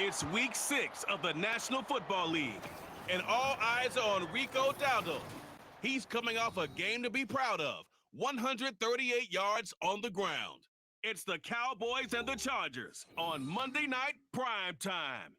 It's week 6 of the National Football League, and all eyes are on Rico Dowdle. He's coming off a game to be proud of, 138 yards on the ground. It's the Cowboys and the Chargers on Monday Night Prime Time.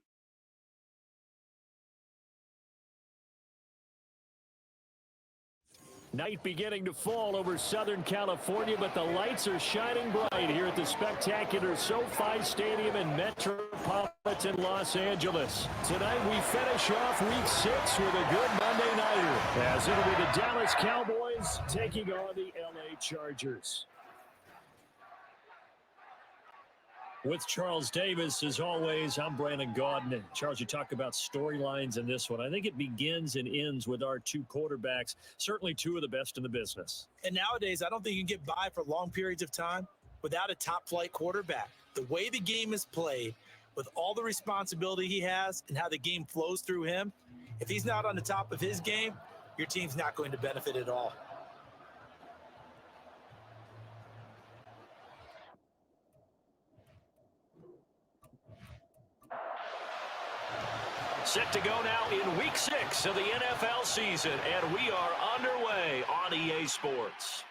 Night beginning to fall over Southern California, but the lights are shining bright here at the spectacular SoFi Stadium in metropolitan Los Angeles. Tonight we finish off week 6 with a good Monday nighter, as it'll be the Dallas Cowboys taking on the LA Chargers. With Charles Davis, as always, I'm Brandin. And Charles, you talk about storylines in this one. I think it begins and ends with our two quarterbacks, certainly two of the best in the business. And nowadays, I don't think you can get by for long periods of time without a top-flight quarterback. The way the game is played, with all the responsibility he has and how the game flows through him, if he's not on the top of his game, your team's not going to benefit at all. Set to go now in week 6 of the NFL season, and we are underway on EA Sports.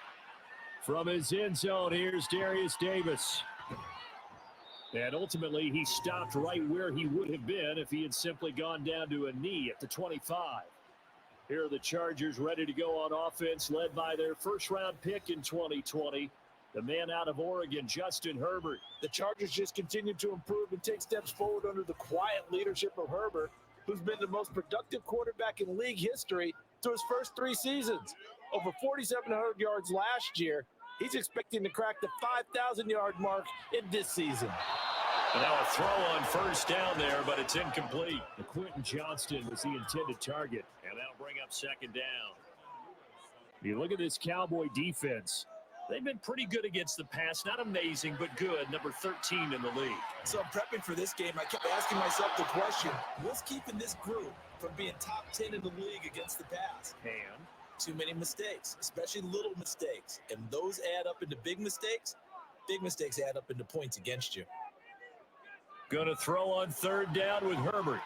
From his end zone, here's Darius Davis. And ultimately, he stopped right where he would have been if he had simply gone down to a knee at the 25. Here are the Chargers ready to go on offense, led by their first-round pick in 2020, the man out of Oregon, Justin Herbert. The Chargers just continue to improve and take steps forward under the quiet leadership of Herbert, who's been the most productive quarterback in league history through his first 3 seasons. Over 4,700 yards last year. He's expecting to crack the 5,000-yard mark in this season. And now a throw on first down there, but it's incomplete. Quentin Johnston was the intended target, and that'll bring up second down. You look at this Cowboy defense. They've been pretty good against the pass. Not amazing, but good. Number 13 in the league. So I'm prepping for this game. I kept asking myself the question, what's keeping this group from being top 10 in the league against the pass? And too many mistakes, especially little mistakes. And those add up into big mistakes. Big mistakes add up into points against you. Going to throw on third down with Herbert.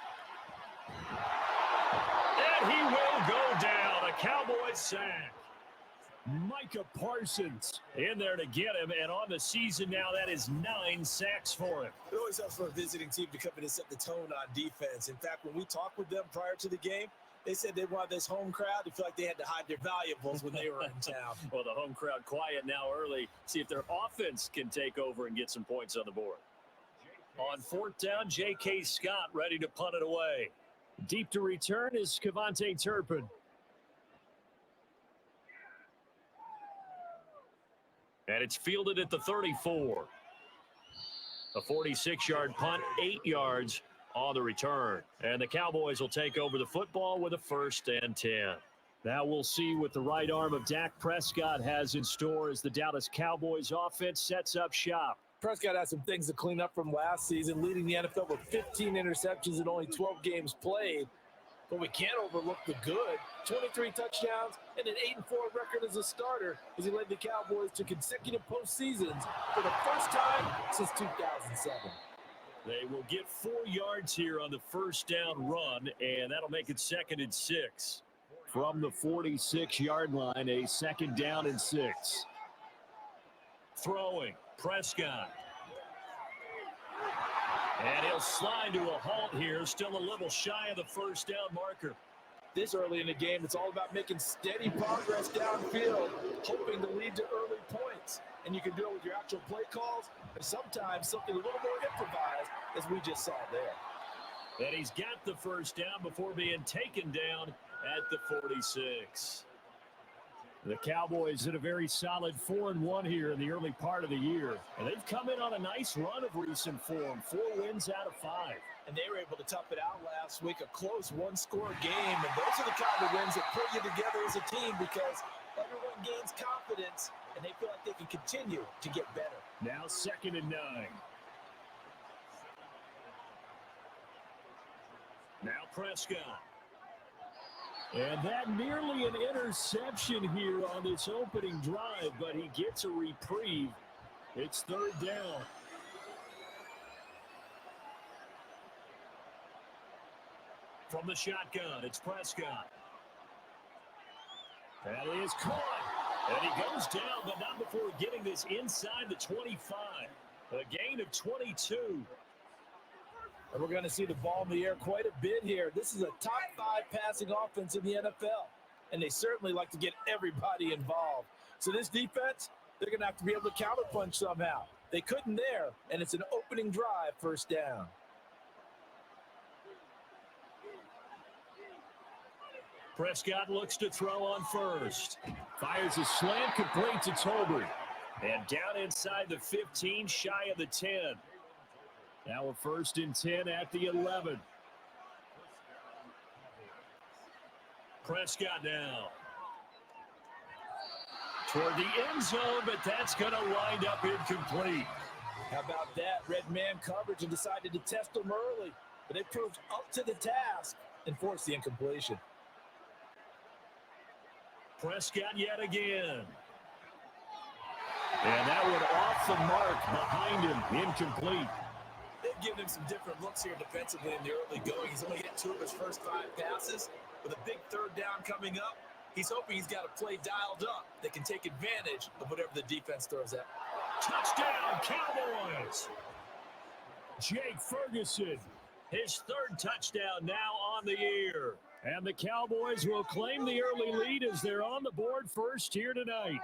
And he will go down. A Cowboys sack. Micah Parsons in there to get him, and on the season now, that is 9 sacks for him. It always helps for a visiting team to come in and set the tone on defense. In fact, when we talked with them prior to the game, they said they wanted this home crowd to feel like they had to hide their valuables when they were in town. Well, the home crowd quiet now early. See if their offense can take over and get some points on the board. On fourth down, J.K. Scott ready to punt it away. Deep to return is Kevontae Turpin. And it's fielded at the 34. A 46-yard punt, 8 yards on the return. And the Cowboys will take over the football with a 1st and 10. Now we'll see what the right arm of Dak Prescott has in store as the Dallas Cowboys offense sets up shop. Prescott has some things to clean up from last season, leading the NFL with 15 interceptions in only 12 games played. But we can't overlook the good. 23 touchdowns and an 8-4 record as a starter as he led the Cowboys to consecutive postseasons for the first time since 2007. They will get 4 yards here on the first down run, and that'll make it 2nd and 6. From the 46-yard line, a 2nd down and 6. Throwing, Prescott. And he'll slide to a halt here, still a little shy of the first down marker. This early in the game, it's all about making steady progress downfield, hoping to lead to early points. And you can do it with your actual play calls, or sometimes something a little more improvised, as we just saw there. And he's got the first down before being taken down at the 46. The Cowboys in a very solid 4-1 here in the early part of the year. And they've come in on a nice run of recent form, 4 wins out of 5. And they were able to tough it out last week, a close one-score game. And those are the kind of wins that pull you together as a team because everyone gains confidence and they feel like they can continue to get better. Now 2nd and 9. Now Prescott. And that nearly an interception here on this opening drive, but he gets a reprieve. It's 3rd down. From the shotgun, it's Prescott. That is caught. And he goes down, but not before getting this inside the 25. A gain of 22. And we're going to see the ball in the air quite a bit here. This is a top 5 passing offense in the NFL. And they certainly like to get everybody involved. So this defense, they're going to have to be able to counterpunch somehow. They couldn't there, and it's an opening drive, first down. Prescott looks to throw on first. Fires a slant complete to Tolbert. And down inside the 15, shy of the 10. Now a first and 10 at the 11. Prescott now. Toward the end zone, but that's going to wind up incomplete. How about that? Red man coverage and decided to test them early. But they proved up to the task and forced the incompletion. Prescott yet again. And that one off the mark behind him, incomplete. They've given him some different looks here defensively in the early going. He's only hit 2 of his first 5 passes. With a big third down coming up, he's hoping he's got a play dialed up that can take advantage of whatever the defense throws at. Touchdown, Cowboys! Jake Ferguson, his 3rd touchdown now on the year. And the Cowboys will claim the early lead as they're on the board first here tonight.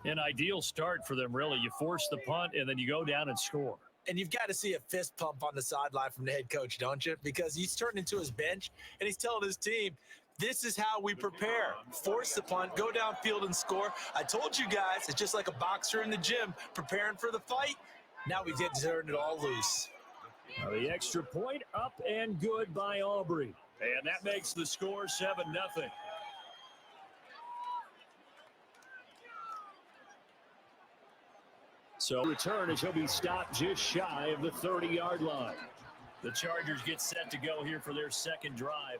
An ideal start for them, really. You force the punt, and then you go down and score. And you've got to see a fist pump on the sideline from the head coach, don't you? Because he's turned into his bench, and he's telling his team, this is how we prepare. Force the punt, go downfield and score. I told you guys, it's just like a boxer in the gym preparing for the fight. Now we get to turn it all loose. Now the extra point up and good by Aubrey. And that makes the score 7-0. So return as he'll be stopped just shy of the 30-yard line. The Chargers get set to go here for their 2nd drive.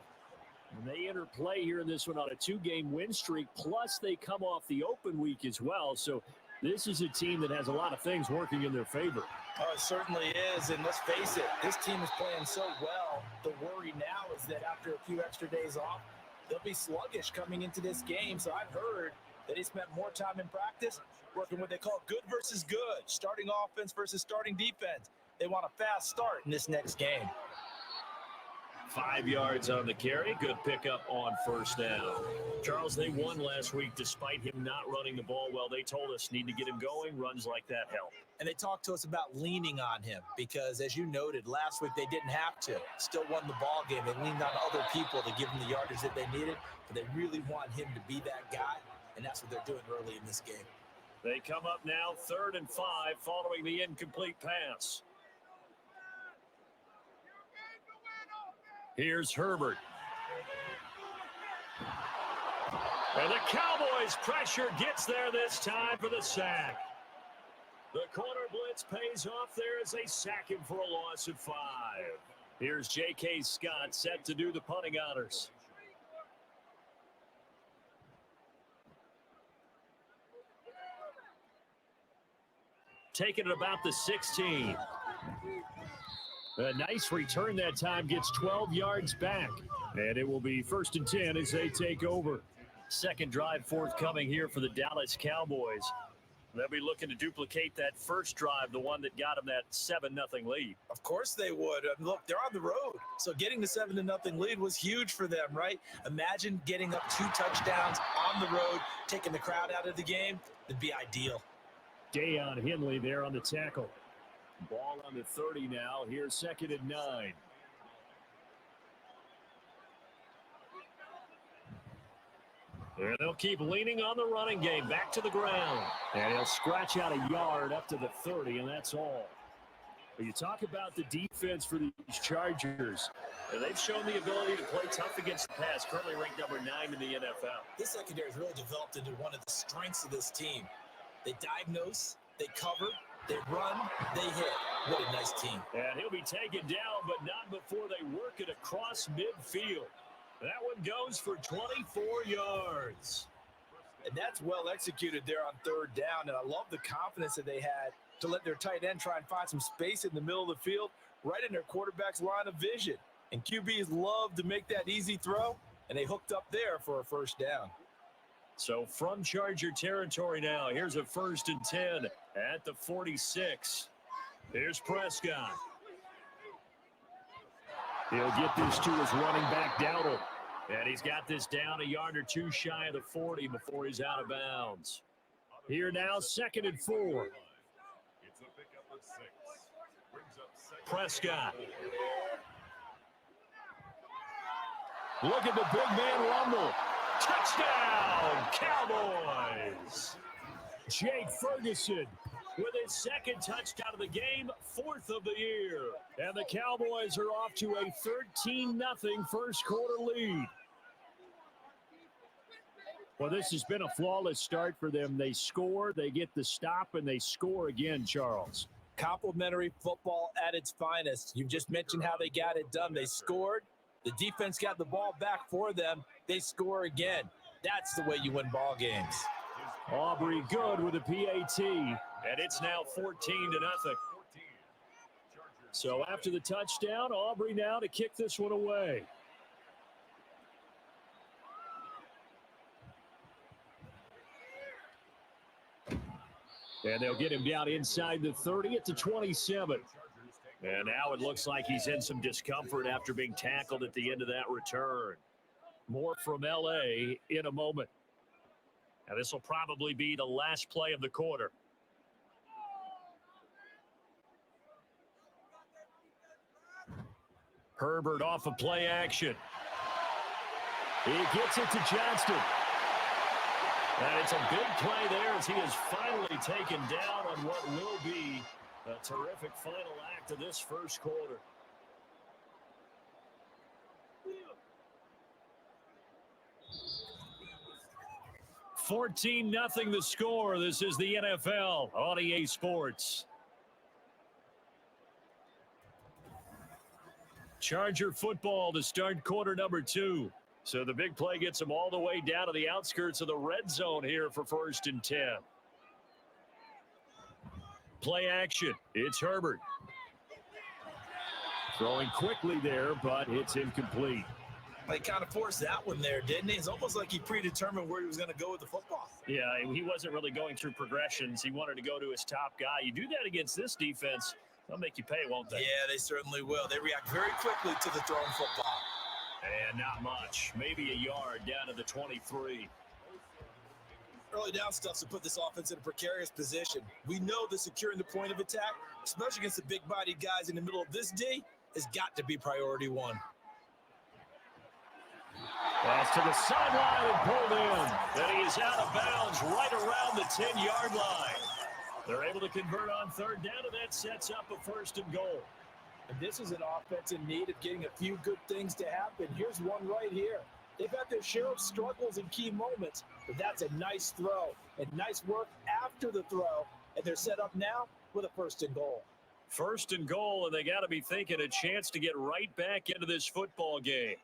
And they enter play here in this one on a 2-game win streak, plus they come off the open week as well. So this is a team that has a lot of things working in their favor. Oh, it certainly is, and let's face it, this team is playing so well. The worry now is that after a few extra days off, they'll be sluggish coming into this game. So I've heard that they spent more time in practice working what they call good versus good, starting offense versus starting defense. They want a fast start in this next game. 5 yards on the carry. Good pickup on first down. Charles, they won last week despite him not running the ball well. They told us need to get him going. Runs like that help. And they talked to us about leaning on him because, as you noted, last week they didn't have to. Still won the ball game. They leaned on other people to give them the yardage that they needed, but they really want him to be that guy, and that's what they're doing early in this game. They come up now 3rd and 5 following the incomplete pass. Here's Herbert. And the Cowboys pressure gets there this time for the sack. The corner blitz pays off there as they sack him for a loss of 5. Here's J.K. Scott set to do the punting honors. Taking it about the 16. A nice return that time, gets 12 yards back. And it will be 1st and 10 as they take over. 2nd drive forthcoming here for the Dallas Cowboys. They'll be looking to duplicate that first drive, the one that got them that 7-0 lead. Of course they would. Look, they're on the road. So getting the 7-0 lead was huge for them, right? Imagine getting up 2 touchdowns on the road, taking the crowd out of the game. It'd be ideal. Deion Henley there on the tackle. Ball on the 30 now. Here's 2nd and 9. And they'll keep leaning on the running game. Back to the ground. And he'll scratch out a yard up to the 30, and that's all. But you talk about the defense for these Chargers. And they've shown the ability to play tough against the pass. Currently ranked number 9 in the NFL. This secondary has really developed into one of the strengths of this team. They diagnose, they cover, they run, they hit. What a nice team. And he'll be taken down, but not before they work it across midfield. That one goes for 24 yards. And that's well executed there on 3rd down. And I love the confidence that they had to let their tight end try and find some space in the middle of the field. right in their quarterback's line of vision. And QBs love to make that easy throw, and they hooked up there for a first down. So from Charger territory now, here's a 1st and 10 at the 46. Here's Prescott. He'll get this to his running back, Dowdle. And he's got this down a yard or two shy of the 40 before he's out of bounds. Here now, 2nd and 4. Prescott. Look at the big man rumble. Touchdown, Cowboys! Jake Ferguson with his 2nd touchdown of the game, 4th of the year. And the Cowboys are off to a 13-0 first quarter lead. Well, this has been a flawless start for them. They score, they get the stop, and they score again, Charles. Complimentary football at its finest. You just mentioned how they got it done. They scored. The defense got the ball back for them. They score again. That's the way you win ball games. Aubrey good with a PAT, and it's now 14-0. So after the touchdown, Aubrey now to kick this one away. And they'll get him down inside the 30 at the 27. And now it looks like he's in some discomfort after being tackled at the end of that return. More from L.A. in a moment. And this will probably be the last play of the quarter. Herbert off of play action. He gets it to Johnston. And it's a big play there as he is finally taken down on what will be a terrific final act of this first quarter. $14-0 the score. This is the NFL on EA Sports. Charger football to start quarter number 2. So the big play gets them all the way down to the outskirts of the red zone here for 1st and 10. Play action. It's Herbert. Throwing quickly there, but it's incomplete. He kind of forced that one there, didn't he? It's almost like he predetermined where he was going to go with the football. Yeah, he wasn't really going through progressions. He wanted to go to his top guy. You do that against this defense, they'll make you pay, won't they? Yeah, they certainly will. They react very quickly to the thrown football. And not much. Maybe a yard down to the 23. Early down stuff to put this offense in a precarious position. We know that securing the point of attack, especially against the big-bodied guys in the middle of this D, has got to be priority one. Pass to the sideline and pulled in. Then he is out of bounds right around the 10-yard line. They're able to convert on 3rd down, and that sets up a 1st and goal. And this is an offense in need of getting a few good things to happen. Here's one right here. They've had their share of struggles in key moments, but that's a nice throw and nice work after the throw. And they're set up now with a 1st and goal. 1st and goal, and they got to be thinking a chance to get right back into this football game.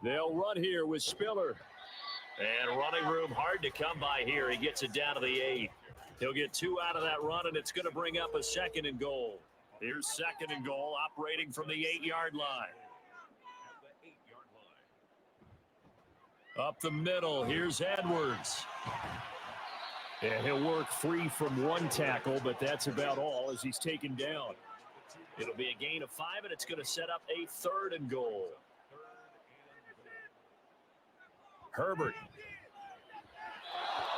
They'll run here with Spiller. And running room hard to come by here. He gets it down to the 8. He'll get 2 out of that run, and it's going to bring up a 2nd and goal. Here's 2nd and goal, operating from the 8-yard line. Up the middle, here's Edwards. And he'll work free from one tackle, but that's about all as he's taken down. It'll be a gain of 5, and it's going to set up a 3rd and goal. Herbert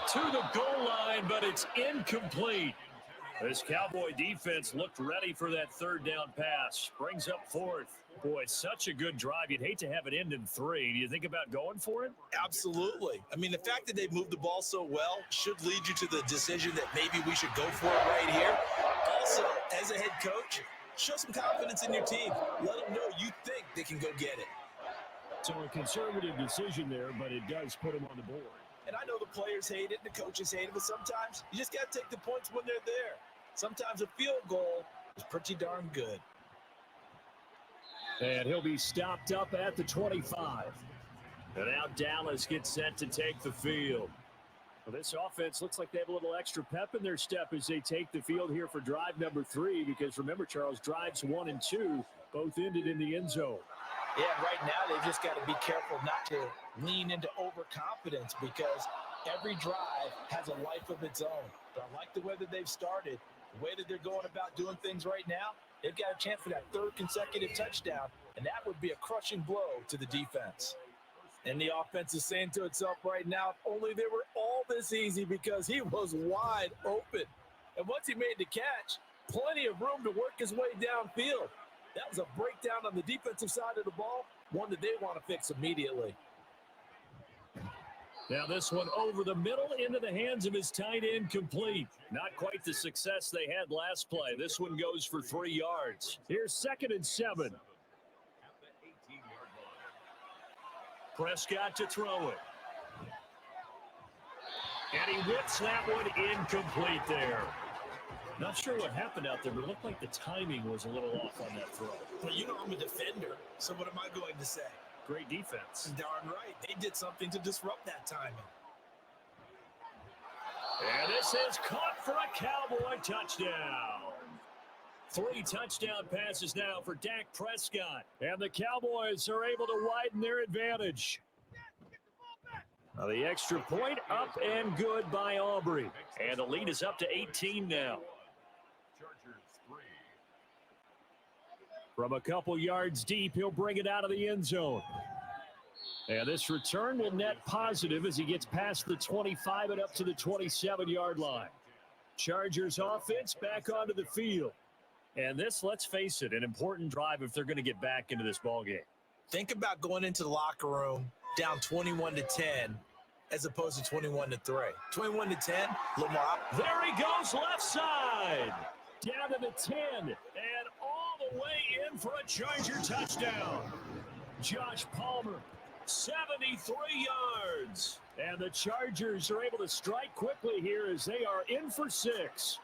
to the goal line, but it's incomplete. This Cowboy defense looked ready for that 3rd down pass. Brings up 4th. Boy, such a good drive. You'd hate to have it end in 3. Do you think about going for it? Absolutely. I mean, the fact that they moved the ball so well should lead you to the decision that maybe we should go for it right here. Also, as a head coach, show some confidence in your team. Let them know you think they can go get it. So a conservative decision there, but it does put them on the board. And I know the players hate it and the coaches hate it, but sometimes you just got to take the points when they're there. Sometimes a field goal is pretty darn good. And he'll be stopped up at the 25. And now Dallas gets set to take the field. Well, this offense looks like they have a little extra pep in their step as they take the field here for drive number 3, because remember, Charles, drives 1 and 2 both ended in the end zone. Yeah, right now they've just got to be careful not to lean into overconfidence, because every drive has a life of its own. But I like the way that they've started, the way that they're going about doing things right now. They've got a chance for that 3rd consecutive touchdown, and that would be a crushing blow to the defense. And the offense is saying to itself right now, if only they were all this easy, because he was wide open. And once he made the catch, plenty of room to work his way downfield. That was a breakdown on the defensive side of the ball, one that they want to fix immediately. Now this one over the middle into the hands of his tight end, complete. Not quite the success they had last play. This one goes for 3 yards. Here's 2nd and 7. Prescott to throw it. And he whips that one incomplete there. Not sure what happened out there, but it looked like the timing was a little off on that throw. Well, you know I'm a defender, so what am I going to say? Great defense. Darn right. They did something to disrupt that timing. And this is caught for a Cowboy touchdown. 3 touchdown passes now for Dak Prescott. And the Cowboys are able to widen their advantage. Now the extra point up and good by Aubrey. And the lead is up to 18 now. From a couple yards deep, he'll bring it out of the end zone. And this return will net positive as he gets past the 25 and up to the 27-yard line. Chargers offense back onto the field. And this, let's face it, an important drive if they're going to get back into this ballgame. Think about going into the locker room down 21-10 as opposed to 21-3. 21-10, a little more. There he goes left side. Down to the 10 and all the way in for a Charger touchdown. Josh Palmer, 73 yards. And the Chargers are able to strike quickly here as they are in for 6.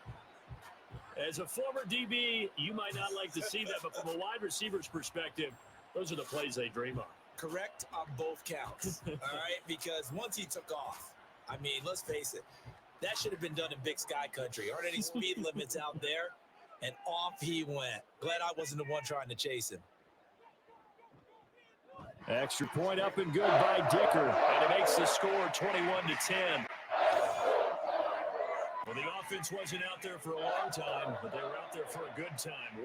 As a former DB, you might not like to see that, but from a wide receiver's perspective, those are the plays they dream of. Correct on both counts, all right? Because once he took off, I mean, let's face it, that should have been done in Big Sky Country. Aren't any speed limits out there? And off he went. Glad I wasn't the one trying to chase him. Extra point up and good by Dicker, and it makes the score 21-10. Well, the offense wasn't out there for a long time, but they were out there for a good time.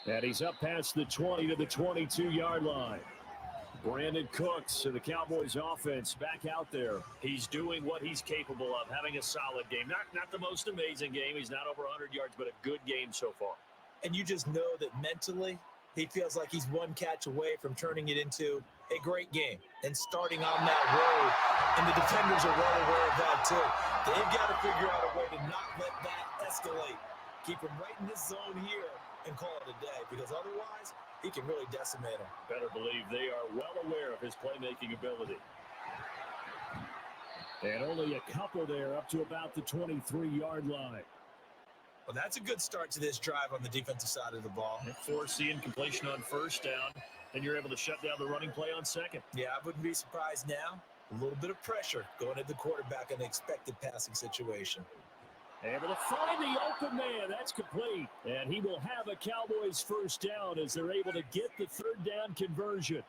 And he's up past the 20 to the 22-yard line. Brandin Cooks to the Cowboys offense back out there. He's doing what he's capable of, having a solid game. Not the most amazing game. He's not over 100 yards, but a good game so far. And you just know that mentally he feels like he's one catch away from turning it into a great game and starting on that road. And the defenders are well aware of that too. They've got to figure out a way to not let that escalate. Keep him right in this zone here and call it a day, because otherwise he can really decimate him. Better believe they are well aware of his playmaking ability. And only a couple there up to about the 23-yard line. Well, that's a good start to this drive on the defensive side of the ball. Forcing completion on first down, and you're able to shut down the running play on second. Yeah, I wouldn't be surprised now. A little bit of pressure going at the quarterback in an expected passing situation. Able to find the open man. That's complete. And he will have a Cowboys first down as they're able to get the 3rd down conversion.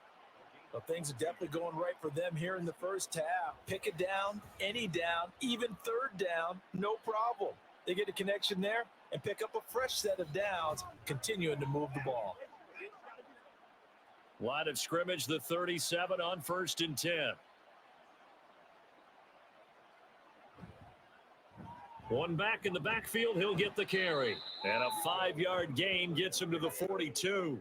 Well, things are definitely going right for them here in the first half. Pick it down, any down, even 3rd down, no problem. They get a connection there and pick up a fresh set of downs, continuing to move the ball. Line of scrimmage, the 37 on 1st and 10. One back in the backfield, he'll get the carry. And a 5-yard gain gets him to the 42.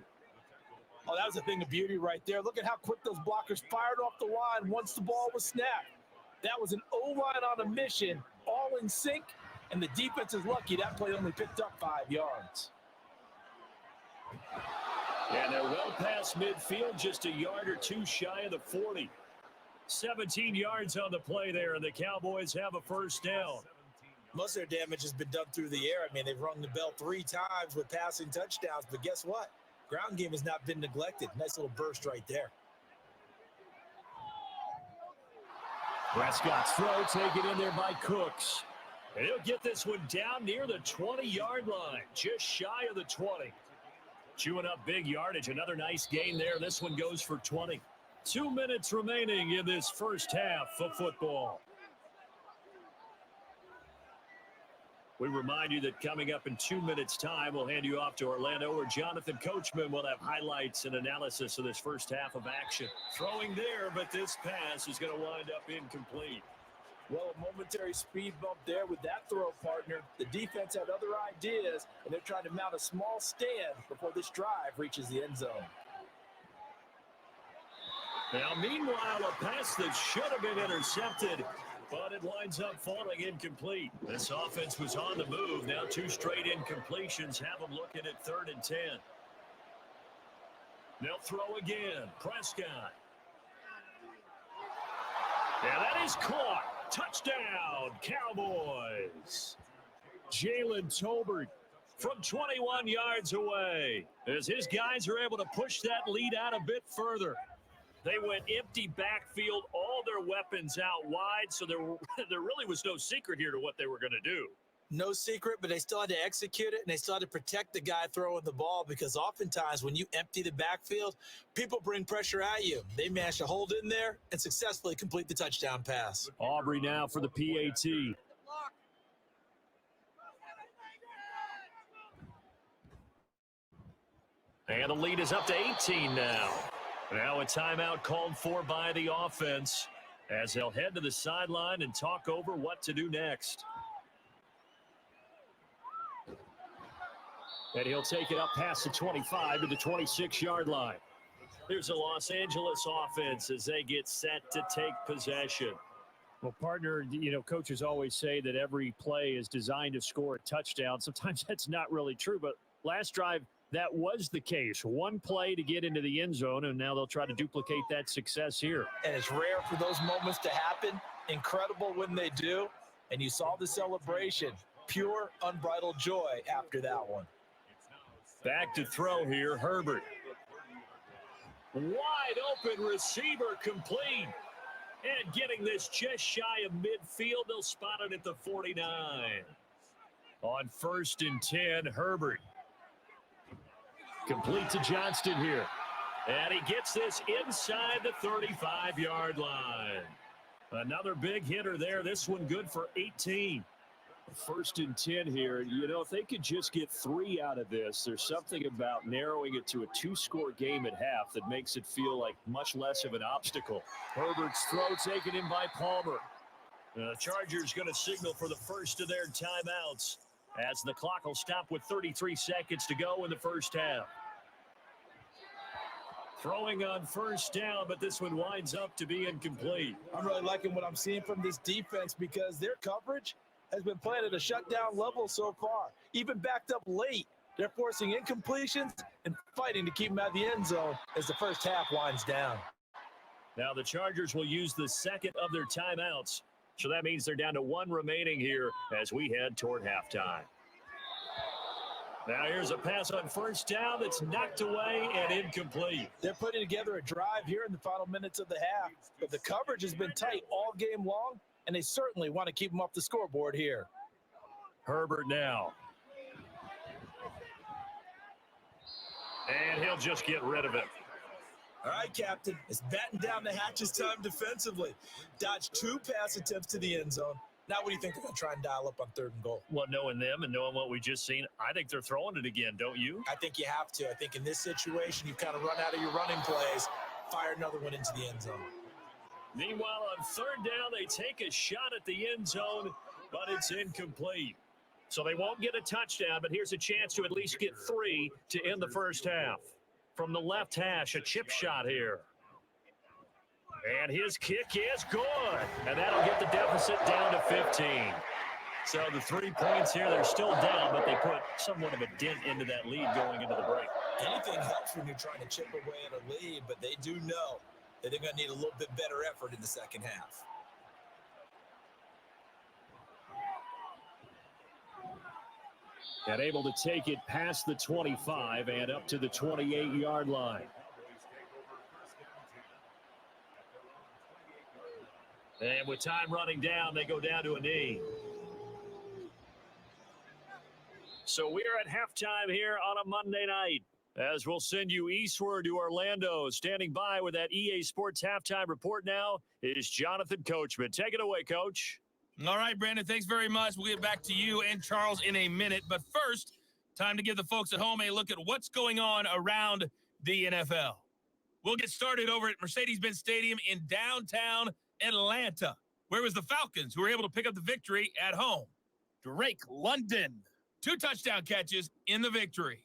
Oh, that was a thing of beauty right there. Look at how quick those blockers fired off the line once the ball was snapped. That was an O-line on a mission, all in sync, and the defense is lucky that play only picked up 5 yards. And they're well past midfield, just a yard or two shy of the 40. 17 yards on the play there, and the Cowboys have a first down. Most of their damage has been done through the air. I mean, they've rung the bell 3 times with passing touchdowns, but guess what? Ground game has not been neglected. Nice little burst right there. Prescott's throw taken in there by Cooks. And he'll get this one down near the 20-yard line, just shy of the 20. Chewing up big yardage. Another nice gain there. This one goes for 20. 2 minutes remaining in this first half of football. We remind you that coming up in 2 minutes' time, we'll hand you off to Orlando, where Jonathan Coachman will have highlights and analysis of this first half of action. Throwing there, but this pass is going to wind up incomplete. Well, a momentary speed bump there with that throw, partner. The defense had other ideas, and they're trying to mount a small stand before this drive reaches the end zone. Now, meanwhile, a pass that should have been intercepted, but it winds up falling incomplete. This offense was on the move. Now 2 straight incompletions have them looking at 3rd and 10. They'll throw again. Prescott. Yeah, that is caught. Touchdown, Cowboys. Jalen Tolbert from 21 yards away, as his guys are able to push that lead out a bit further. They went empty backfield, all their weapons out wide, so there really was no secret here to what they were going to do. No secret, but they still had to execute it, and they still had to protect the guy throwing the ball, because oftentimes when you empty the backfield, people bring pressure at you. They managed to hold in there and successfully complete the touchdown pass. Aubrey now for the PAT. And the lead is up to 18 now. Now a timeout called for by the offense, as they'll head to the sideline and talk over what to do next. And he'll take it up past the 25 to the 26-yard line. Here's the Los Angeles offense as they get set to take possession. Well, partner, coaches always say that every play is designed to score a touchdown. Sometimes that's not really true, but last drive, that was the case. One play to get into the end zone, and now they'll try to duplicate that success here. And it's rare for those moments to happen. Incredible when they do. And you saw the celebration. Pure, unbridled joy after that one. Back to throw here, Herbert. Wide open receiver complete. And getting this just shy of midfield, they'll spot it at the 49. On 1st and 10, Herbert. Complete to Johnston here. And he gets this inside the 35-yard line. Another big hitter there. This one good for 18. 1st and 10 here. If they could just get 3 out of this, there's something about narrowing it to a 2-score game at half that makes it feel like much less of an obstacle. Herbert's throw taken in by Palmer. The Chargers going to signal for the first of their timeouts, as the clock will stop with 33 seconds to go in the first half. Throwing on 1st down, but this one winds up to be incomplete. I'm really liking what I'm seeing from this defense, because their coverage has been playing at a shutdown level so far. Even backed up late, they're forcing incompletions and fighting to keep them out of the end zone as the first half winds down. Now the Chargers will use the second of their timeouts, so that means they're down to 1 remaining here as we head toward halftime. Now here's a pass on 1st down that's knocked away and incomplete. They're putting together a drive here in the final minutes of the half, but the coverage has been tight all game long, and they certainly want to keep them off the scoreboard here. Herbert now. And he'll just get rid of it. All right, Captain. It's batten down the hatches time defensively. Dodged 2 pass attempts to the end zone. Now what do you think they're going to try and dial up on 3rd and goal? Well, knowing them and knowing what we just seen, I think they're throwing it again, don't you? I think you have to. I think in this situation, you've kind of run out of your running plays. Fire another one into the end zone. Meanwhile, on 3rd down, they take a shot at the end zone, but it's incomplete. So they won't get a touchdown, but here's a chance to at least get 3 to end the first half. From the left hash, a chip shot here. And his kick is good. And that'll get the deficit down to 15. So the 3 points here, they're still down, but they put somewhat of a dent into that lead going into the break. Anything helps when you're trying to chip away at a lead, but they do know that they're going to need a little bit better effort in the second half. And able to take it past the 25 and up to the 28-yard line. And with time running down, they go down to a knee. So we're at halftime here on a Monday night, as we'll send you eastward to Orlando. Standing by with that EA Sports halftime report now is Jonathan Coachman. Take it away, Coach. All right, Brandon, thanks very much. We'll get back to you and Charles in a minute. But first, time to give the folks at home a look at what's going on around the NFL. We'll get started over at Mercedes-Benz Stadium in downtown Atlanta, where it was the Falcons who were able to pick up the victory at home. Drake London, 2 touchdown catches in the victory.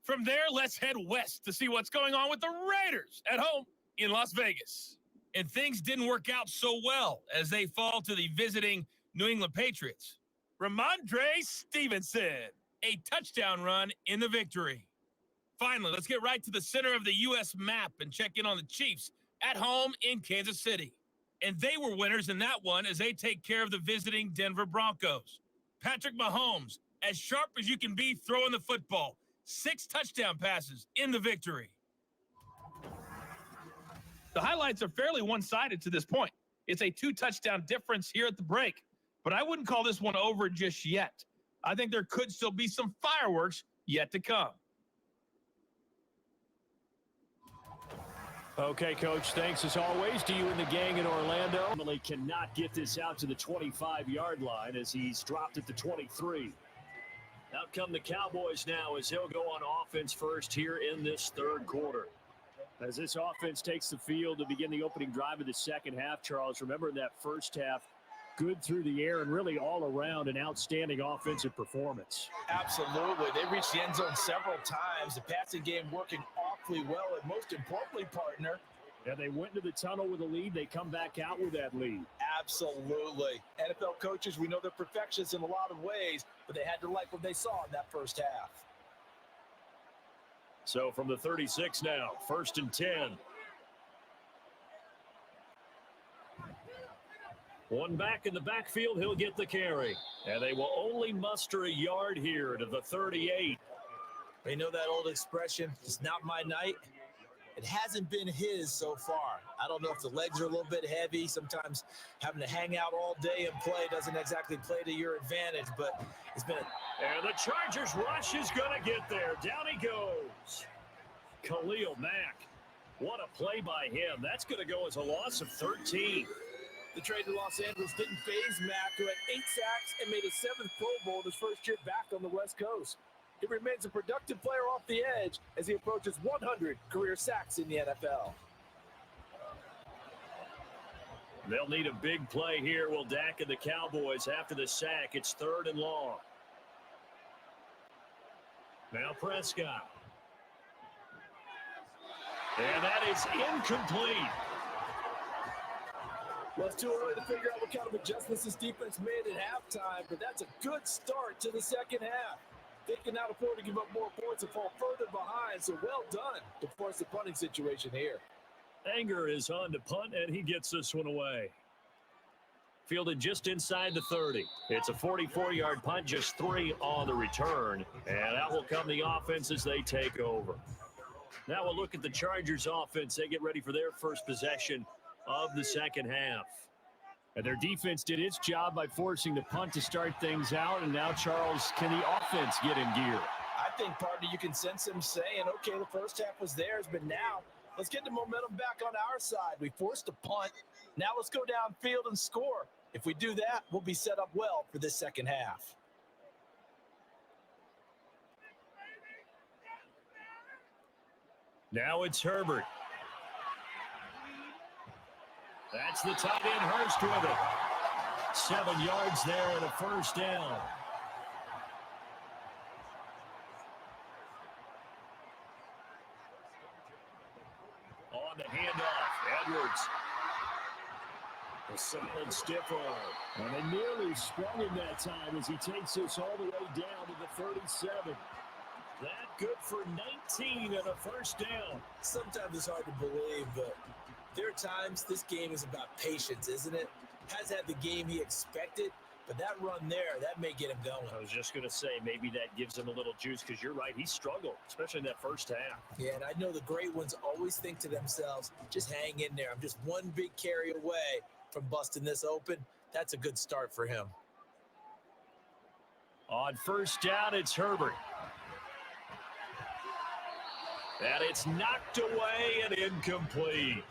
From there, let's head west to see what's going on with the Raiders at home in Las Vegas. And things didn't work out so well as they fall to the visiting New England Patriots. Ramondre Stevenson, a touchdown run in the victory. Finally, let's get right to the center of the U.S. map and check in on the Chiefs at home in Kansas City. And they were winners in that one as they take care of the visiting Denver Broncos. Patrick Mahomes, as sharp as you can be throwing the football, 6 touchdown passes in the victory. The highlights are fairly one-sided to this point. It's a 2-touchdown difference here at the break, but I wouldn't call this one over just yet. I think there could still be some fireworks yet to come. Okay, Coach, thanks as always to you and the gang in Orlando. Emily cannot get this out to the 25-yard line as he's dropped at the 23. Out come the Cowboys now as he'll go on offense first here in this third quarter. As this offense takes the field to begin the opening drive of the second half, Charles, remember in that first half, good through the air and really all around an outstanding offensive performance. Absolutely. They reached the end zone several times. The passing game working awfully well, and most importantly, partner, Yeah, they went to the tunnel with a lead. They come back out with that lead. absolutely. NFL coaches, we know they're perfectionists in a lot of ways, but they had to like what they saw in that first half. So from the 36 now, 1st and 10. One back in the backfield, he'll get the carry. And they will only muster a yard here to the 38. You know that old expression, it's not my night? It hasn't been his so far. I don't know if the legs are a little bit heavy. Sometimes having to hang out all day and play doesn't exactly play to your advantage, but it's been And the Chargers rush is going to get there. Down he goes. Khalil Mack. What a play by him. That's going to go as a loss of 13. The trade to Los Angeles didn't faze Mack, who had 8 sacks and made his 7th Pro Bowl in his first year back on the West Coast. He remains a productive player off the edge as he approaches 100 career sacks in the NFL. They'll need a big play here, will Dak and the Cowboys after the sack. It's 3rd and long. Now Prescott. And that is incomplete. Well, it's too early to figure out what kind of adjustments this defense made at halftime, but that's a good start to the second half. They can now afford to give up more points and fall further behind, so well done to force the punting situation here. Anger is on to punt, and he gets this one away. Fielded just inside the 30. It's a 44-yard punt, just 3 on the return. And out will come the offense as they take over. Now we'll look at the Chargers offense. They get ready for their first possession of the second half. And their defense did its job by forcing the punt to start things out. And now, Charles, can the offense get in gear? I think, partner, you can sense him saying, okay, the first half was theirs, but now let's get the momentum back on our side. We forced a punt. Now let's go downfield and score. If we do that, we'll be set up well for this second half. Now it's Herbert. That's the tight end, Hurst with it. 7 yards there and a first down. On the handoff, Edwards. A solid stiff arm. And they nearly sprung him that time as he takes us all the way down to the 37. That good for 19 and a first down. Sometimes it's hard to believe, but there are times this game is about patience, isn't it? Has had the game he expected, but that run there, that may get him going. I was just going to say, maybe that gives him a little juice because you're right, he struggled, especially in that first half. Yeah, and I know the great ones always think to themselves, just hang in there. I'm just one big carry away. from busting this open. That's a good start for him. On first down, it's Herbert. And it's knocked away and incomplete.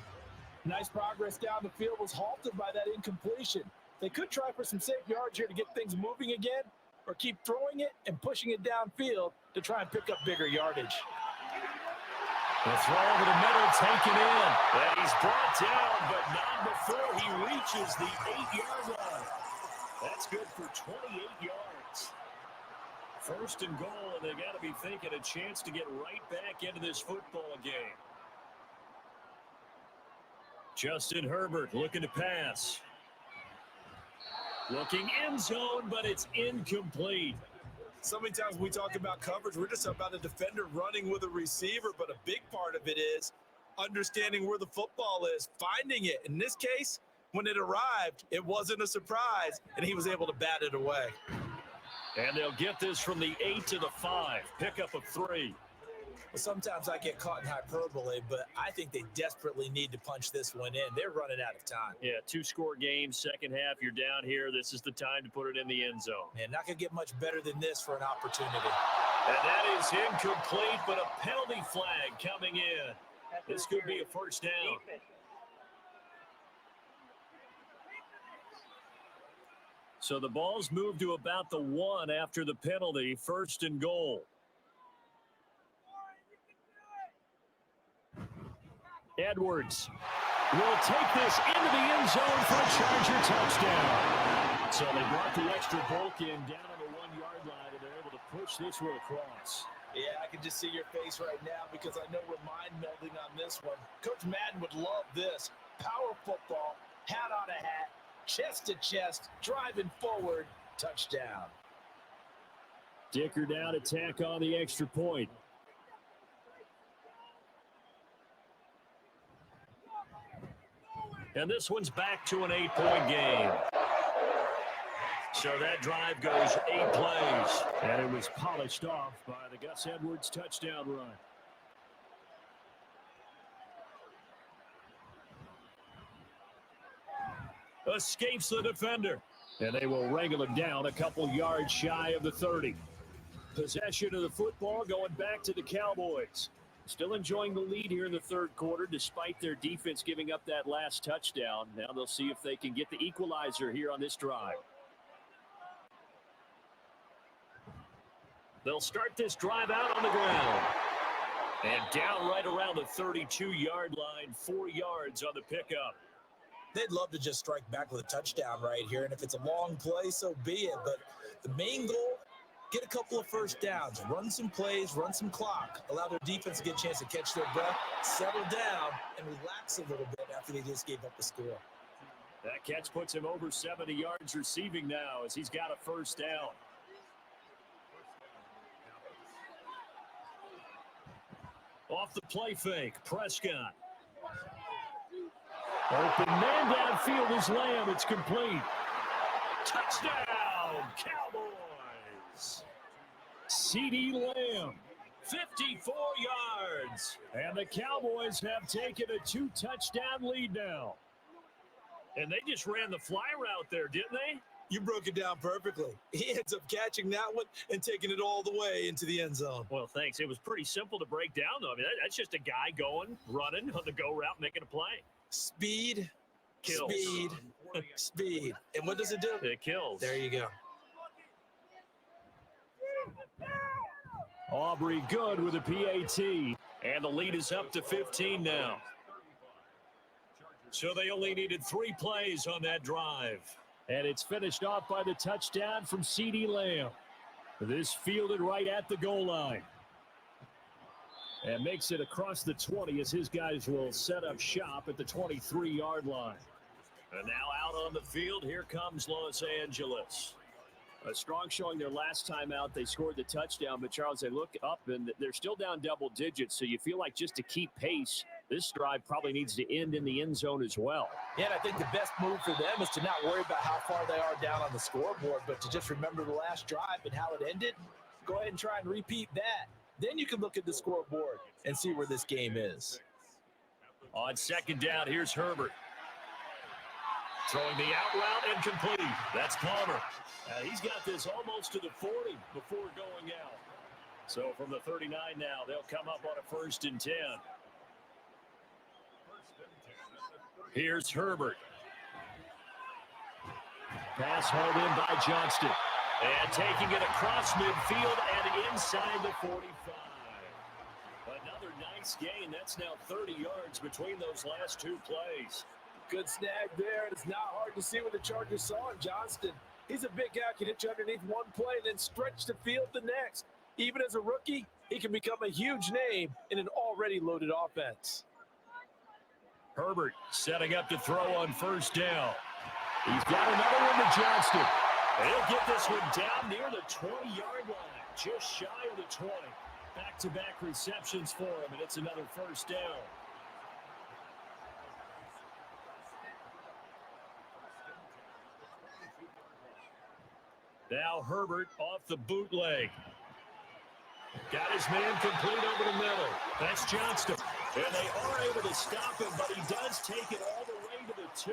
Nice progress down the field was halted by that incompletion. They could try for some safe yards here to get things moving again, or keep throwing it and pushing it downfield to try and pick up bigger yardage. The throw over the middle taken in. And he's brought down, but not before he reaches the 8-yard line. That's good for 28 yards. First and goal, and they got to be thinking a chance to get right back into this football game. Justin Herbert looking to pass. Looking end zone, but it's incomplete. So many times we talk about coverage, we're just about a defender running with a receiver, but a big part of it is understanding where the football is, finding it. In this case, when it arrived, it wasn't a surprise, and he was able to bat it away. And they'll get this from the 8 to the 5. Pickup of 3. Well, sometimes I get caught in hyperbole, but I think they desperately need to punch this one in. They're running out of time. Yeah, 2-score game, second half, you're down here. This is the time to put it in the end zone. Man, not going to get much better than this for an opportunity. And that is incomplete, but a penalty flag coming in. This could be a first down. So the ball's moved to about the 1 after the penalty, first and goal. Edwards will take this into the end zone for a Charger touchdown. So they brought the extra bulk in down on the 1-yard line, and they're able to push this one across. Yeah, I can just see your face right now because I know we're mind melding on this one. Coach Madden would love this. Power football, hat on a hat, chest to chest, driving forward, touchdown. Dicker down to tack on the extra point. And this one's back to an 8-point game. So that drive goes 8 plays. And it was polished off by the Gus Edwards touchdown run. Escapes the defender. And they will wrangle him down a couple yards shy of the 30. Possession of the football going back to the Cowboys. Still enjoying the lead here in the third quarter despite their defense giving up that last touchdown. Now they'll see if they can get the equalizer here on this drive. They'll start this drive out on the ground. And down right around the 32-yard line, 4 yards on the pickup. They'd love to just strike back with a touchdown right here, and if it's a long play, so be it. But the main goal, get a couple of first downs, run some plays, run some clock, allow their defense to get a chance to catch their breath, settle down, and relax a little bit after they just gave up the score. That catch puts him over 70 yards receiving now as he's got a first down. Off the play fake, Prescott. Open man downfield is Lamb. It's complete. Touchdown, Cowboys. CeeDee Lamb, 54 yards. And the Cowboys have taken a 2-touchdown lead now. And they just ran the fly route there, didn't they? You broke it down perfectly. He ends up catching that one and taking it all the way into the end zone. Well, thanks. It was pretty simple to break down, though. I mean, that's just a guy going, running on the go route, making a play. Speed, Kills. speed, speed. And what does it do? It kills. There you go. Aubrey good with a PAT. And the lead is up to 15 now. So they only needed 3 plays on that drive. And it's finished off by the touchdown from CeeDee Lamb. This fielded right at the goal line. And makes it across the 20 as his guys will set up shop at the 23-yard line. And now out on the field, here comes Los Angeles. A strong showing their last time out. They scored the touchdown, but Charles, they look up and they're still down double digits. So you feel like just to keep pace, this drive probably needs to end in the end zone as well. Yeah, and I think the best move for them is to not worry about how far they are down on the scoreboard, but to just remember the last drive and how it ended. Go ahead and try and repeat that. Then you can look at the scoreboard and see where this game is. On second down, here's Herbert. Throwing the out route incomplete. That's Palmer. He's got this almost to the 40 before going out. So from the 39 now, they'll come up on a 1st and 10. Here's Herbert. Pass hauled in by Johnston. And taking it across midfield and inside the 45. Another nice gain. That's now 30 yards between those last 2 plays. Good snag there. It's not hard to see what the Chargers saw in Johnston. He's a big guy, can hit you underneath one play, then stretch the field the next. Even as a rookie, he can become a huge name in an already loaded offense. Herbert setting up to throw on 1st down. He's got another one to Johnston. He'll get this one down near the 20-yard line, just shy of the 20. Back-to-back receptions for him, and it's another 1st down. Now Herbert off the bootleg. Got his man complete over the middle. That's Johnston. And they are able to stop him, but he does take it all the way to the 2.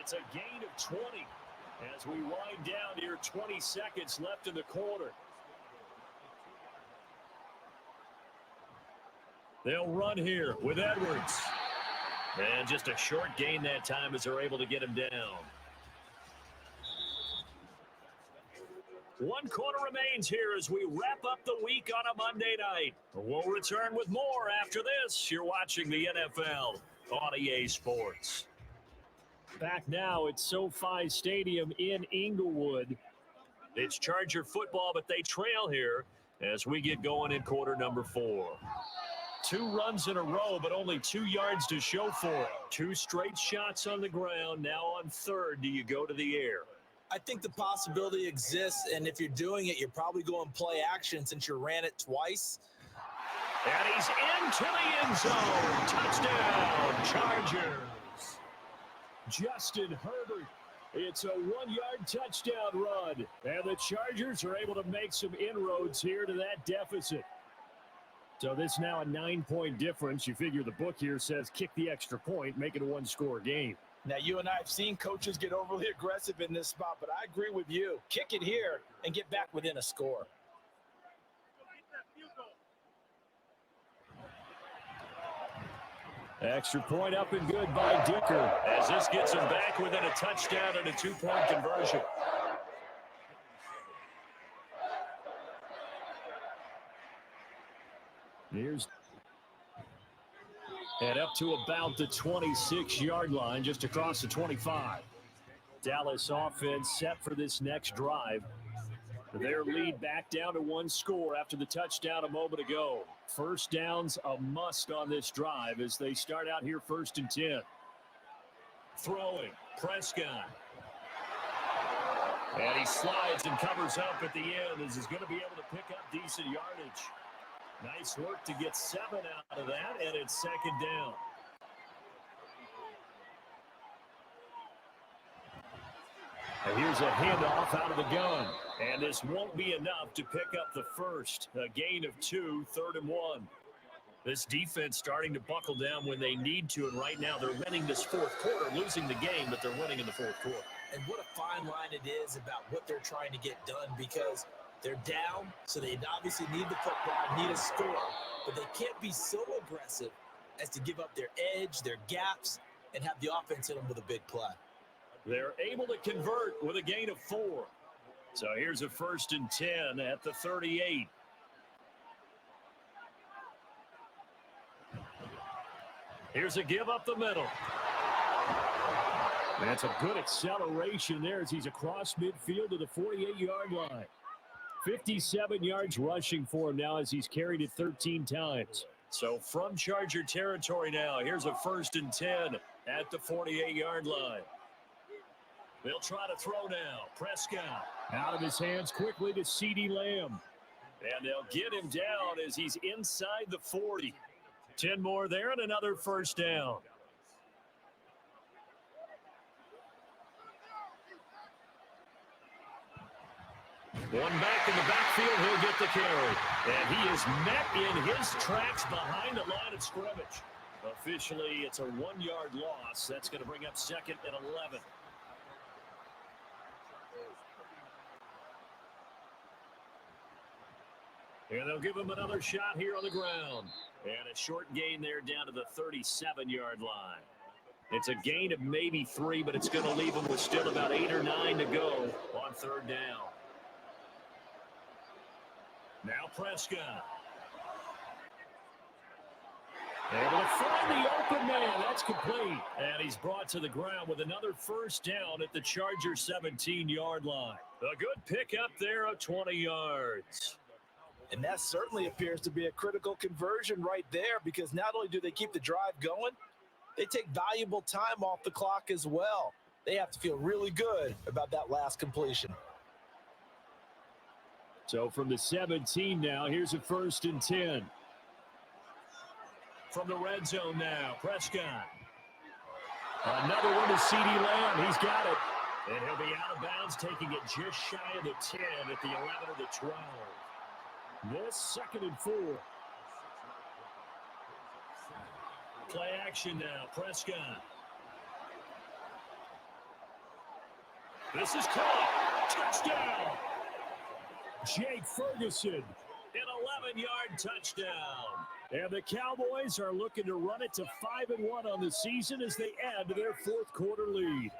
It's a gain of 20 as we wind down here, 20 seconds left in the quarter. They'll run here with Edwards. And just a short gain that time as they're able to get him down. 1 quarter remains here as we wrap up the week on a Monday night. We'll return with more after this. You're watching the NFL on EA Sports. Back now at SoFi Stadium in Inglewood. It's Charger football, but they trail here as we get going in quarter number 4. 2 runs in a row, but only 2 yards to show for it. 2 straight shots on the ground. Now on 3rd, do you go to the air? I think the possibility exists, and if you're doing it, you're probably going play action since you ran it twice. And he's into the end zone. Touchdown, Chargers. Justin Herbert. It's a 1-yard touchdown run. And the Chargers are able to make some inroads here to that deficit. So this now a 9-point difference. You figure the book here says kick the extra point, make it a 1-score game. Now, you and I have seen coaches get overly aggressive in this spot, but I agree with you. Kick it here and get back within a score. Extra point up and good by Dicker as this gets him back within a touchdown and a 2-point conversion. And up to about the 26-yard line, just across the 25. Dallas offense set for this next drive. Their lead back down to 1 score after the touchdown a moment ago. 1st down's a must on this drive as they start out here 1st and 10. Throwing, Prescott. And he slides and covers up at the end as he's going to be able to pick up decent yardage. Nice work to get 7 out of that, and it's 2nd down. And here's a handoff out of the gun. And this won't be enough to pick up the 1st. A gain of 2, 3rd and 1. This defense starting to buckle down when they need to, and right now they're winning this 4th quarter, losing the game, but they're winning in the 4th quarter. And what a fine line it is about what they're trying to get done, because they're down, so they obviously need the football, need a score, but they can't be so aggressive as to give up their edge, their gaps, and have the offense hit them with a big play. They're able to convert with a gain of 4. So here's a 1st and 10 at the 38. Here's a give up the middle. That's a good acceleration there as he's across midfield to the 48-yard line. 57 yards rushing for him now as he's carried it 13 times. So from Charger territory now, here's a 1st and 10 at the 48-yard line. They'll try to throw now. Prescott out of his hands quickly to CeeDee Lamb. And they'll get him down as he's inside the 40. 10 more there and another 1st down. One back in the backfield, he'll get the carry. And he is met in his tracks behind the line of scrimmage. Officially, it's a 1-yard loss. That's going to bring up 2nd and 11. And they'll give him another shot here on the ground. And a short gain there down to the 37-yard line. It's a gain of maybe 3, but it's going to leave him with still about 8 or 9 to go on third down. Now Prescott. Able to find the open man. That's complete. And he's brought to the ground with another first down at the Chargers' 17-yard line. A good pickup there of 20 yards. And that certainly appears to be a critical conversion right there, because not only do they keep the drive going, they take valuable time off the clock as well. They have to feel really good about that last completion. So from the 17 now, here's a 1st and 10. From the red zone now, Prescott. Another one to CeeDee Lamb. He's got it. And he'll be out of bounds, taking it just shy of the 10 at the 11 or the 12. This 2nd and 4. Play action now, Prescott. This is caught. Touchdown. Jake Ferguson, an 11-yard touchdown. And the Cowboys are looking to run it to 5-1 on the season as they add to their 4th quarter lead.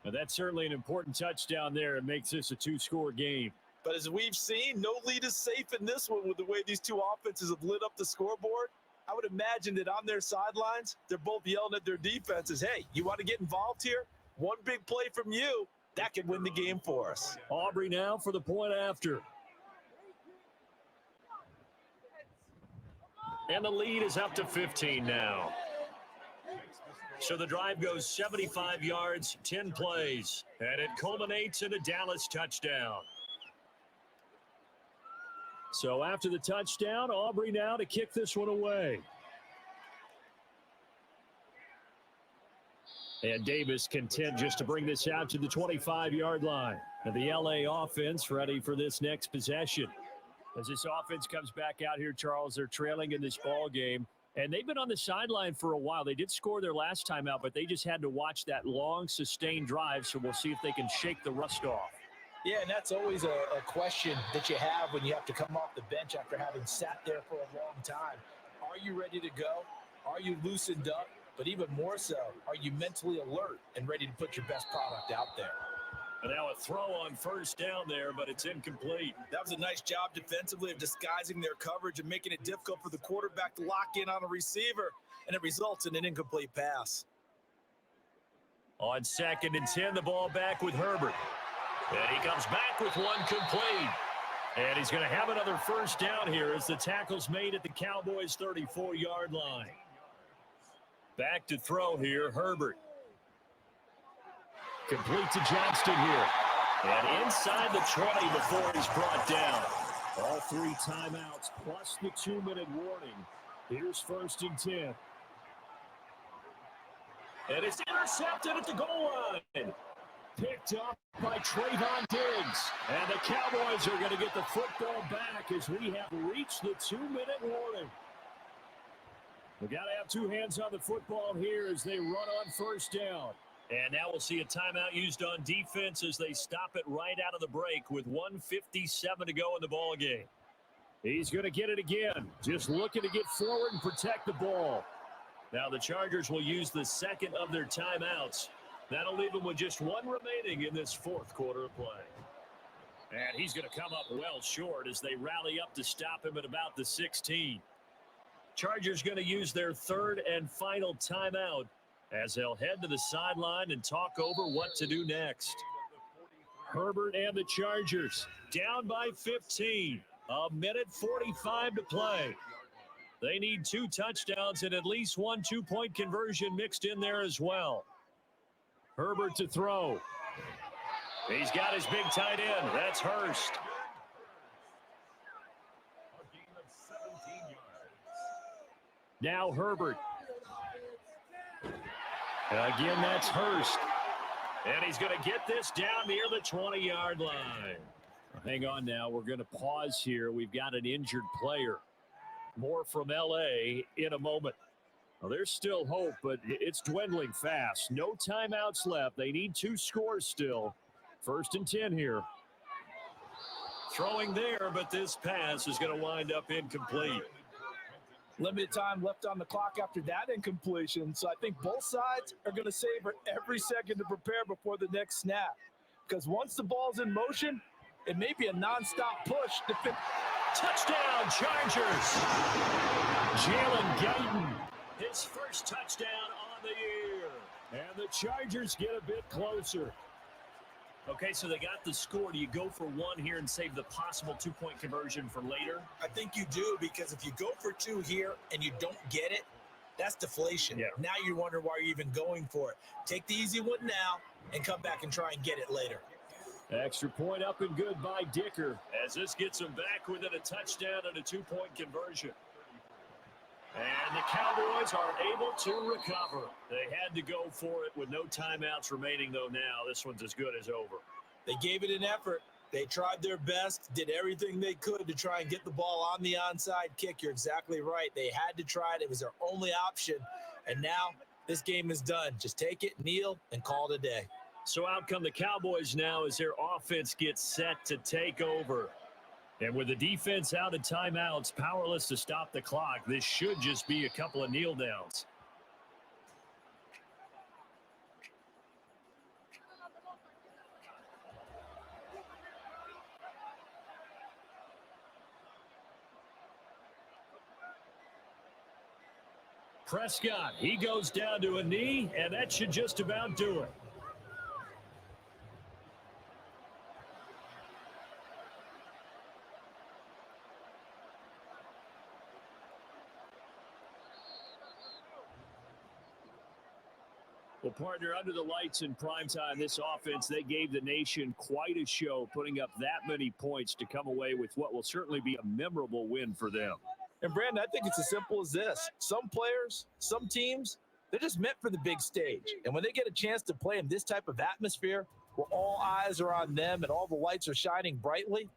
Now that's certainly an important touchdown there. It makes this a 2-score game. But as we've seen, no lead is safe in this one with the way these two offenses have lit up the scoreboard. I would imagine that on their sidelines, they're both yelling at their defenses, hey, you want to get involved here? One big play from you, that could win the game for us. Aubrey now for the point after. And the lead is up to 15 now. So the drive goes 75 yards, 10 plays, and it culminates in a Dallas touchdown. So after the touchdown, Aubrey now to kick this one away. And Davis content just to bring this out to the 25-yard line. And the LA offense ready for this next possession. As this offense comes back out here, Charles, they're trailing in this ball game. And they've been on the sideline for a while. They did score their last time out, but they just had to watch that long, sustained drive. So we'll see if they can shake the rust off. Yeah, and that's always a question that you have when you have to come off the bench after having sat there for a long time. Are you ready to go? Are you loosened up? But even more so, are you mentally alert and ready to put your best product out there? And now a throw on first down there, but it's incomplete. That was a nice job defensively of disguising their coverage and making it difficult for the quarterback to lock in on a receiver, and it results in an incomplete pass. On 2nd and 10, the ball back with Herbert. And he comes back with one complete. And he's going to have another first down here as the tackle's made at the Cowboys' 34-yard line. Back to throw here, Herbert. Complete to Johnston here. And inside the 20 before he's brought down. All 3 timeouts plus the 2-minute warning. Here's 1st and 10. And it's intercepted at the goal line. Picked up by Trayvon Diggs. And the Cowboys are going to get the football back as we have reached the 2-minute warning. We've got to have 2 hands on the football here as they run on first down. And now we'll see a timeout used on defense as they stop it right out of the break with 1:57 to go in the ball game. He's going to get it again. Just looking to get forward and protect the ball. Now the Chargers will use the 2nd of their timeouts. That'll leave them with just 1 remaining in this 4th quarter of play. And he's going to come up well short as they rally up to stop him at about the 16. Chargers going to use their 3rd and final timeout as they'll head to the sideline and talk over what to do next. Herbert and the Chargers down by 15. 1:45 to play. They need 2 touchdowns and at least 1 2-point conversion mixed in there as well. Herbert to throw. He's got his big tight end. That's Hurst. Now Herbert. Again, that's Hurst. And he's going to get this down near the 20-yard line. Hang on now. We're going to pause here. We've got an injured player. More from L.A. in a moment. Well, there's still hope, but it's dwindling fast. No timeouts left. They need 2 scores still. 1st and 10 here. Throwing there, but this pass is going to wind up incomplete. Limited time left on the clock after that incompletion, so I think both sides are going to savor every second to prepare before the next snap. Because once the ball's in motion, it may be a nonstop push. Touchdown, Chargers! Jalen Guyton, his first touchdown on the year. And the Chargers get a bit closer. Okay, so they got the score. Do you go for one here and save the possible two-point conversion for later? I think you do, because if you go for two here and you don't get it, that's deflation. Yeah. Now you wonder why you're even going for it. Take the easy one now and come back and try and get it later. Extra point up and good by Dicker, as this gets them back within a touchdown and a two-point conversion. And the Cowboys are able to recover. They had to go for it with no timeouts remaining, though now this one's as good as over. They gave it an effort. They tried their best, did everything they could to try and get the ball on the onside kick. You're exactly right. They had to try it. It was their only option. And now this game is done. Just take it, kneel, and call it a day. So out come the Cowboys now as their offense gets set to take over. And with the defense out of timeouts, powerless to stop the clock, this should just be a couple of kneel downs. Prescott, he goes down to a knee, and that should just about do it. Well, partner, under the lights in primetime, this offense, they gave the nation quite a show, putting up that many points to come away with what will certainly be a memorable win for them. And, Brandon, I think it's as simple as this. Some players, some teams, they're just meant for the big stage. And when they get a chance to play in this type of atmosphere where all eyes are on them and all the lights are shining brightly,